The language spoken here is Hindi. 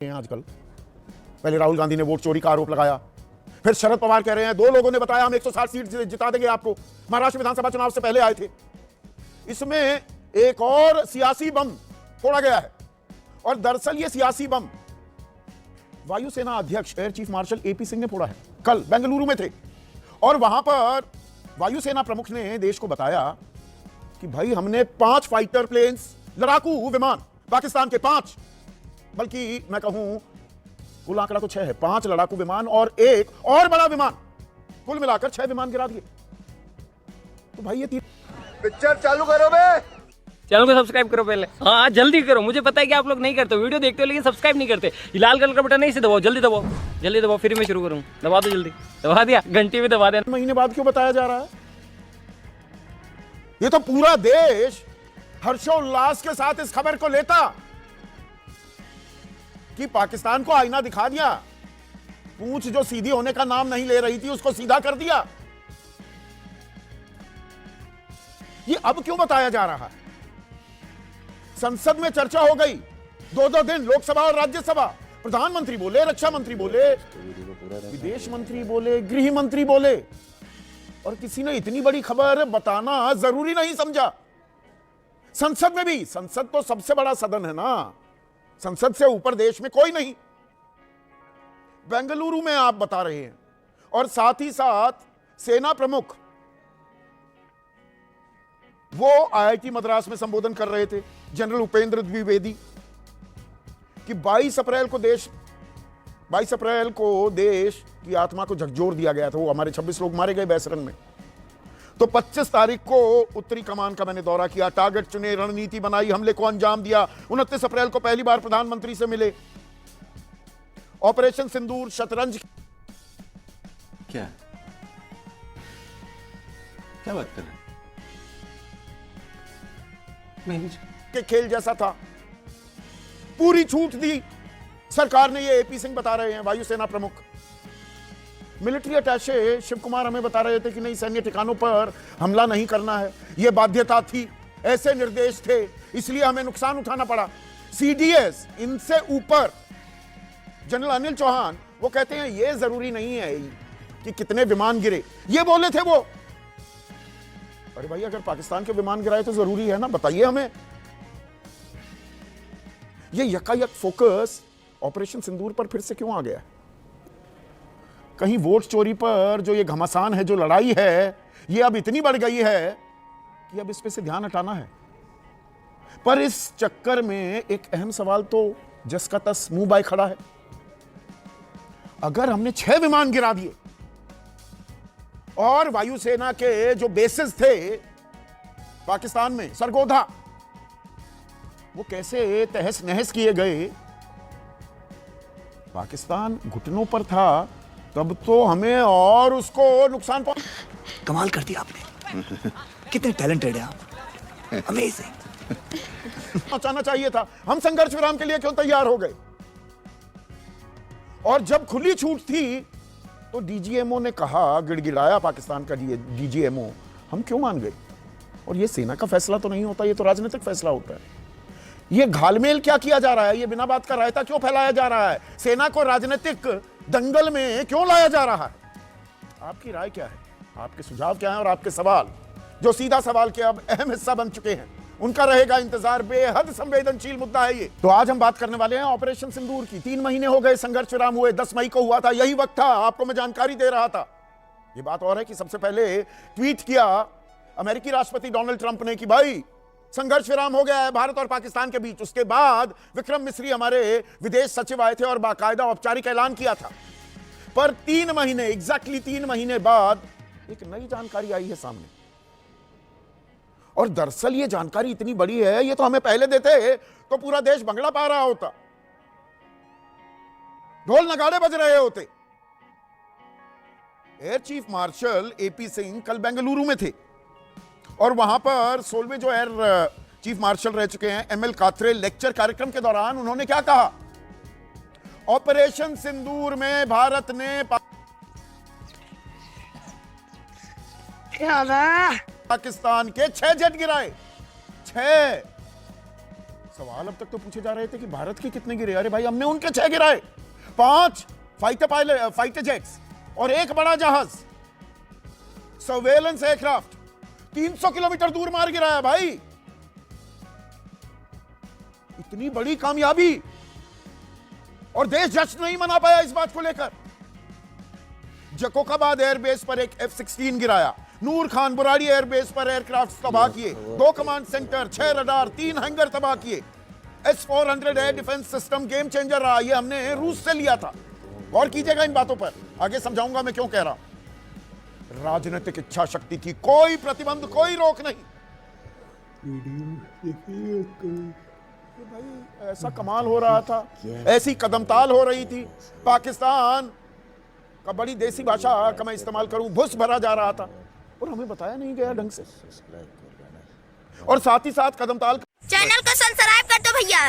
हैं आजकल। पहले राहुल गांधी ने वोट चोरी का आरोप लगाया, फिर शरद पवार कह रहे हैं 2 लोगों ने बताया हम 160 सीट जिता देंगे आपको। महाराष्ट्र विधानसभा चुनाव से पहले आए थे। इसमें एक और सियासी बम फोड़ा गया है, और दरअसल ये सियासी बम वायुसेना अध्यक्ष air chief marshal AP Singh ने फोड़ा है। कल बेंगलुरु में थे और वहां पर वायुसेना प्रमुख ने देश को बताया कि भाई हमने 5 फाइटर प्लेन्स, लड़ाकू विमान, पाकिस्तान के 5, बल्कि मैं कहूं कुल आंकड़ा तो 6 है, 5 लड़ाकू विमान और एक और बड़ा विमान, कुल मिलाकर 6 विमान गिरा दिए। तो भाई ये पिक्चर चालू करो बे। चैनल को सब्सक्राइब करो पहले। हाँ जल्दी करो, मुझे पता है कि आप लोग नहीं करते, वीडियो देखते हो लेकिन सब्सक्राइब नहीं करते। ये लाल कलर का बटन नहीं से दबाओ, जल्दी दबाओ, जल्दी दबाओ, फिर मैं शुरू करूँ। दबा दो जल्दी, दबा दिया, घंटी भी दबा देना। महीने बाद क्यों बताया जा रहा है? ये तो पूरा देश हर्षोल्लास के साथ इस खबर को लेता कि पाकिस्तान को आईना दिखा दिया, पूंछ जो सीधी होने का नाम नहीं ले रही थी उसको सीधा कर दिया। ये अब क्यों बताया जा रहा है? संसद में चर्चा हो गई 2-2 दिन, लोकसभा और राज्यसभा। प्रधानमंत्री बोले, रक्षा मंत्री बोले, विदेश मंत्री बोले, गृह मंत्री बोले, और किसी ने इतनी बड़ी खबर बताना जरूरी नहीं समझा। संसद में भी, संसद तो सबसे बड़ा सदन है ना, संसद से ऊपर देश में कोई नहीं। बेंगलुरु में आप बता रहे हैं, और साथ ही साथ सेना प्रमुख वो आईआईटी मद्रास में संबोधन कर रहे थे, जनरल उपेंद्र द्विवेदी, कि 22 अप्रैल को देश की आत्मा को झकझोर दिया गया था। वो हमारे 26 लोग मारे गए बैसरन में। तो 25 तारीख को उत्तरी कमान का मैंने दौरा किया, टारगेट चुने, रणनीति बनाई, हमले को अंजाम दिया। 29 अप्रैल को पहली बार प्रधानमंत्री से मिले। ऑपरेशन सिंदूर शतरंज क्या क्या बात कर रहे हैं? के खेल जैसा था। पूरी छूट दी सरकार ने, ये एपी सिंह बता रहे हैं, वायुसेना प्रमुख। मिलिट्री अटैचे शिव कुमार हमें बता रहे थे कि नहीं, सैन्य ठिकानों पर हमला नहीं करना है, यह बाध्यता थी, ऐसे निर्देश थे, इसलिए हमें नुकसान उठाना पड़ा। सीडीएस, इनसे ऊपर जनरल अनिल चौहान, वो कहते हैं यह जरूरी नहीं है कि कितने विमान गिरे, ये बोले थे वो। अरे भाई अगर पाकिस्तान के विमान गिराए तो जरूरी है ना, बताइए हमें। ये यकायक फोकस ऑपरेशन सिंदूर पर फिर से क्यों आ गया? कहीं वोट चोरी पर जो ये घमासान है, जो लड़ाई है, ये अब इतनी बढ़ गई है कि अब इस पे से ध्यान हटाना है। पर इस चक्कर में एक अहम सवाल तो जस का तस मुंह बाय खड़ा है। अगर हमने 6 विमान गिरा दिए और वायुसेना के जो बेसिस थे पाकिस्तान में, सरगोधा, वो कैसे तहस नहस किए गए। पाकिस्तान घुटनों पर था तब तो हमें और उसको नुकसान कमाल कर दिया आपने। कितने टैलेंटेड हैं आप, अमेजिंग। पहुंचाना चाहिए था। हम संघर्ष विराम के लिए क्यों तैयार हो गए? और जब खुली छूट थी तो डीजीएमओ ने कहा, गिड़गिड़ाया पाकिस्तान का डीजीएमओ, हम क्यों मान गए? और ये सेना का फैसला तो नहीं होता, ये तो राजनीतिक फैसला होता है। ये घालमेल क्या किया जा रहा है? ये बिना बात का रायता क्यों फैलाया जा रहा है? सेना को राजनीतिक दंगल में क्यों लाया जा रहा है? आपकी राय क्या है? आपके सुझाव क्या है? और आपके सवाल, जो सीधा सवाल के अब अहम हिस्सा बन चुके हैं, उनका रहेगा इंतजार। बेहद संवेदनशील मुद्दा है ये। तो आज हम बात करने वाले हैं ऑपरेशन सिंदूर की। 3 महीने हो गए संघर्ष विराम हुए, 10 मई को हुआ था, यही वक्त था, आपको मैं जानकारी दे रहा था। ये बात और है कि सबसे पहले ट्वीट किया अमेरिकी राष्ट्रपति डोनाल्ड ट्रंप ने कि भाई संघर्ष विराम हो गया है भारत और पाकिस्तान के बीच। उसके बाद विक्रम मिस्री, हमारे विदेश सचिव, आए थे और बाकायदा औपचारिक ऐलान किया था। पर 3 महीने, एग्जैक्टली 3 महीने बाद एक नई जानकारी आई है सामने। और दरअसल ये जानकारी इतनी बड़ी है, ये तो हमें पहले देते तो पूरा देश भंगड़ा पा रहा होता, ढोल नगाड़े बज रहे होते। Air chief marshal AP Singh कल बेंगलुरु में थे और वहां पर 16वें जो एयर चीफ मार्शल रह चुके हैं एमएल कात्रे, लेक्चर कार्यक्रम के दौरान उन्होंने क्या कहा? ऑपरेशन सिंदूर में भारत ने पाकिस्तान के 6 जेट गिराए। 6 सवाल अब तक तो पूछे जा रहे थे कि भारत के कितने गिरे। अरे भाई हमने उनके 6 गिराए, 5 फाइटर जेट्स और 1 बड़ा जहाज सर्वेलेंस एयरक्राफ्ट 300 किलोमीटर दूर मार गिराया भाई। इतनी बड़ी कामयाबी और देश जश्न नहीं मना पाया इस बात को लेकर। जकोकाबाद एयरबेस पर एक F-16 गिराया, नूर खान बुराड़ी एयरबेस पर एयरक्राफ्ट तबाह किए, 2 कमांड सेंटर, 6 रडार, 3 हैंगर तबाह किए। S-400 air defence system game changer रहा, ये हमने रूस से लिया था। गौर कीजिएगा इन बातों पर, आगे समझाऊंगा मैं क्यों कह रहा हूं। राजनीतिक इच्छा शक्ति की कोई प्रतिबंध, कोई रोक नहीं। भाई ऐसा कमाल हो रहा था, ऐसी कदमताल हो रही थी, पाकिस्तान का बड़ी देसी भाषा का मैं इस्तेमाल करूं, भुस भरा जा रहा था और हमें बताया नहीं गया ढंग से। और साथ ही साथ कदमताल चैनल को सब्सक्राइब कर दो भैया।